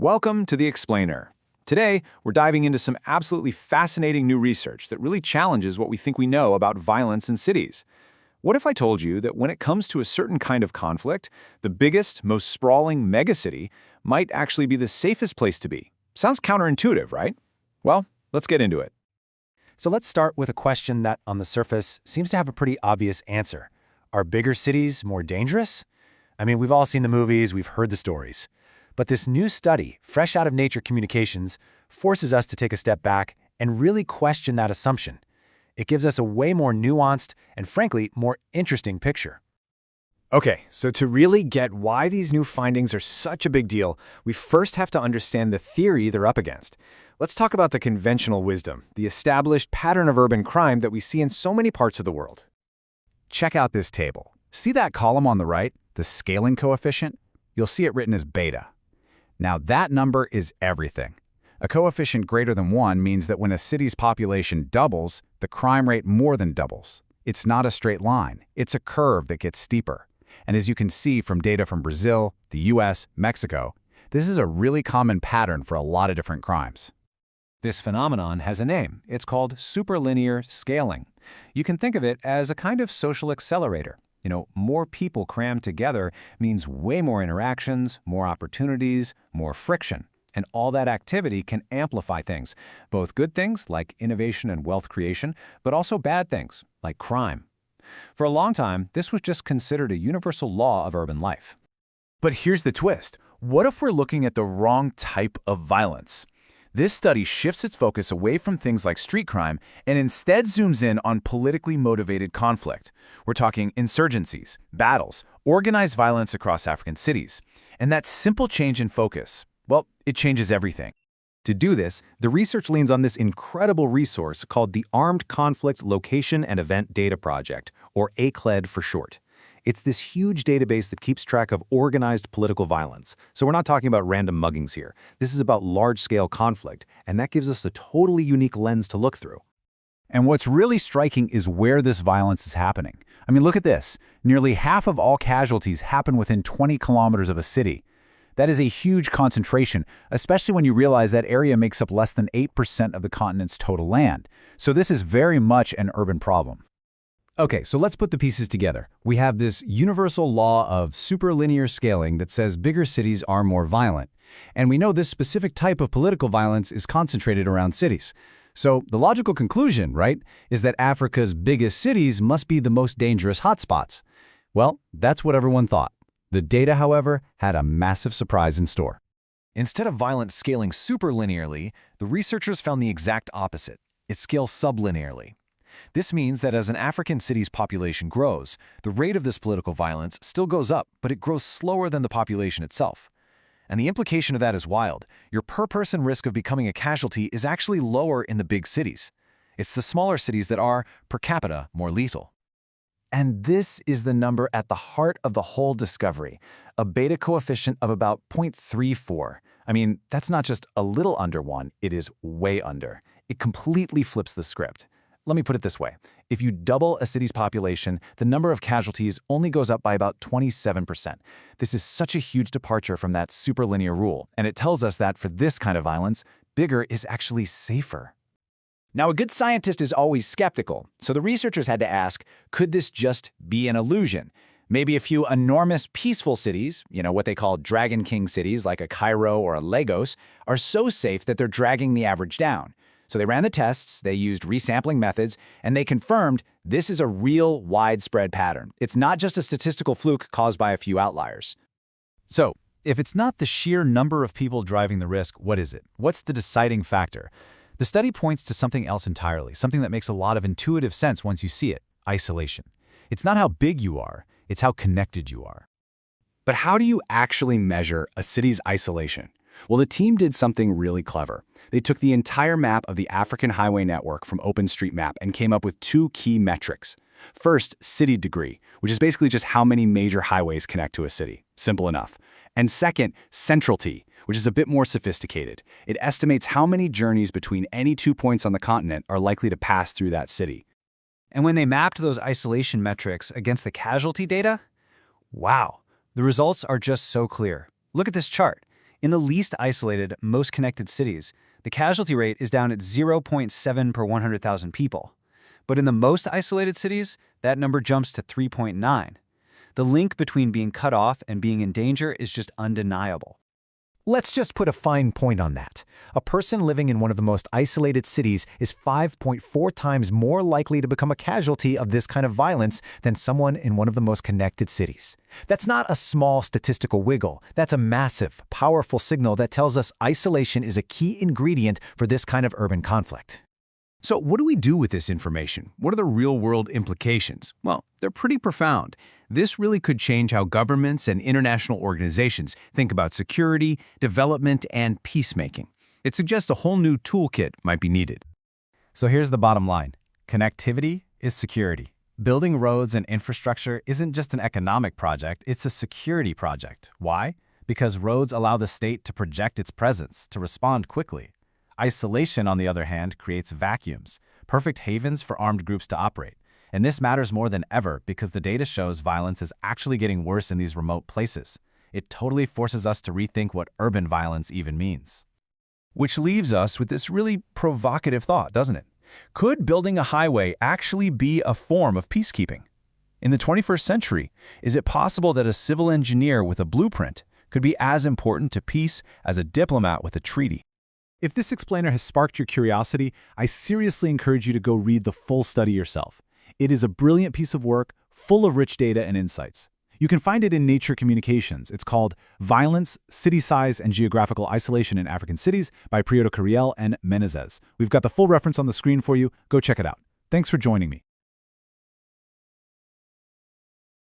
Welcome to The Explainer. Today, we're diving into some absolutely fascinating new research that really challenges what we think we know about violence in cities. What if I told you that when it comes to a certain kind of conflict, the biggest, most sprawling megacity might actually be the safest place to be? Sounds counterintuitive, right? Well, let's get into it. So let's start with a question that, on the surface, seems to have a pretty obvious answer. Are bigger cities more dangerous? I mean, we've all seen the movies, we've heard the stories. But this new study, fresh out of Nature Communications, forces us to take a step back and really question that assumption. It gives us a way more nuanced and, frankly, more interesting picture. Okay, so to really get why these new findings are such a big deal, we first have to understand the theory they're up against. Let's talk about the conventional wisdom, the established pattern of urban crime that we see in so many parts of the world. Check out this table. See that column on the right, the scaling coefficient? You'll see it written as beta. Now that number is everything. A coefficient greater than 1 means that when a city's population doubles, the crime rate more than doubles. It's not a straight line. It's a curve that gets steeper. And as you can see from data from Brazil, the US, Mexico, this is a really common pattern for a lot of different crimes. This phenomenon has a name. It's called superlinear scaling. You can think of it as a kind of social accelerator. More people crammed together means way more interactions, more opportunities, more friction. And all that activity can amplify things, both good things like innovation and wealth creation, but also bad things like crime. For a long time, this was just considered a universal law of urban life. But here's the twist. What if we're looking at the wrong type of violence? This study shifts its focus away from things like street crime and instead zooms in on politically motivated conflict. We're talking insurgencies, battles, organized violence across African cities. And that simple change in focus, well, it changes everything. To do this, the research leans on this incredible resource called the Armed Conflict Location and Event Data Project, or ACLED for short. It's this huge database that keeps track of organized political violence. So we're not talking about random muggings here. This is about large-scale conflict, and that gives us a totally unique lens to look through. And what's really striking is where this violence is happening. I mean, look at this. Nearly half of all casualties happen within 20 kilometers of a city. That is a huge concentration, especially when you realize that area makes up less than 8% of the continent's total land. So this is very much an urban problem. Okay, so let's put the pieces together. We have this universal law of superlinear scaling that says bigger cities are more violent. And we know this specific type of political violence is concentrated around cities. So the logical conclusion, right, is that Africa's biggest cities must be the most dangerous hotspots. Well, that's what everyone thought. The data, however, had a massive surprise in store. Instead of violence scaling superlinearly, the researchers found the exact opposite. It scales sublinearly. This means that as an African city's population grows, the rate of this political violence still goes up, but it grows slower than the population itself. And the implication of that is wild. Your per-person risk of becoming a casualty is actually lower in the big cities. It's the smaller cities that are, per capita, more lethal. And this is the number at the heart of the whole discovery, a beta coefficient of about 0.34. I mean, that's not just a little under 1, it is way under. It completely flips the script. Let me put it this way. If you double a city's population, the number of casualties only goes up by about 27%. This is such a huge departure from that superlinear rule, and it tells us that for this kind of violence, bigger is actually safer. Now, a good scientist is always skeptical, so the researchers had to ask, could this just be an illusion? Maybe a few enormous peaceful cities, what they call Dragon King cities like a Cairo or a Lagos, are so safe that they're dragging the average down. So they ran the tests, they used resampling methods, and they confirmed this is a real widespread pattern. It's not just a statistical fluke caused by a few outliers. So, if it's not the sheer number of people driving the risk, what is it? What's the deciding factor? The study points to something else entirely, something that makes a lot of intuitive sense once you see it: isolation. It's not how big you are, it's how connected you are. But how do you actually measure a city's isolation? Well, the team did something really clever. They took the entire map of the African highway network from OpenStreetMap and came up with 2 key metrics. First, city degree, which is basically just how many major highways connect to a city. Simple enough. And second, centrality, which is a bit more sophisticated. It estimates how many journeys between any 2 points on the continent are likely to pass through that city. And when they mapped those isolation metrics against the casualty data, wow, the results are just so clear. Look at this chart. In the least isolated, most connected cities, the casualty rate is down at 0.7 per 100,000 people. But in the most isolated cities, that number jumps to 3.9. The link between being cut off and being in danger is just undeniable. Let's just put a fine point on that. A person living in one of the most isolated cities is 5.4 times more likely to become a casualty of this kind of violence than someone in one of the most connected cities. That's not a small statistical wiggle. That's a massive, powerful signal that tells us isolation is a key ingredient for this kind of urban conflict. So what do we do with this information? What are the real-world implications? Well, they're pretty profound. This really could change how governments and international organizations think about security, development, and peacemaking. It suggests a whole new toolkit might be needed. So here's the bottom line. Connectivity is security. Building roads and infrastructure isn't just an economic project, it's a security project. Why? Because roads allow the state to project its presence, to respond quickly. Isolation, on the other hand, creates vacuums, perfect havens for armed groups to operate. And this matters more than ever because the data shows violence is actually getting worse in these remote places. It totally forces us to rethink what urban violence even means. Which leaves us with this really provocative thought, doesn't it? Could building a highway actually be a form of peacekeeping? In the 21st century, is it possible that a civil engineer with a blueprint could be as important to peace as a diplomat with a treaty? If this explainer has sparked your curiosity, I seriously encourage you to go read the full study yourself. It is a brilliant piece of work, full of rich data and insights. You can find it in Nature Communications. It's called Violence, City Size, and Geographical Isolation in African Cities by Prieto-Curiel and Menezes. We've got the full reference on the screen for you. Go check it out. Thanks for joining me.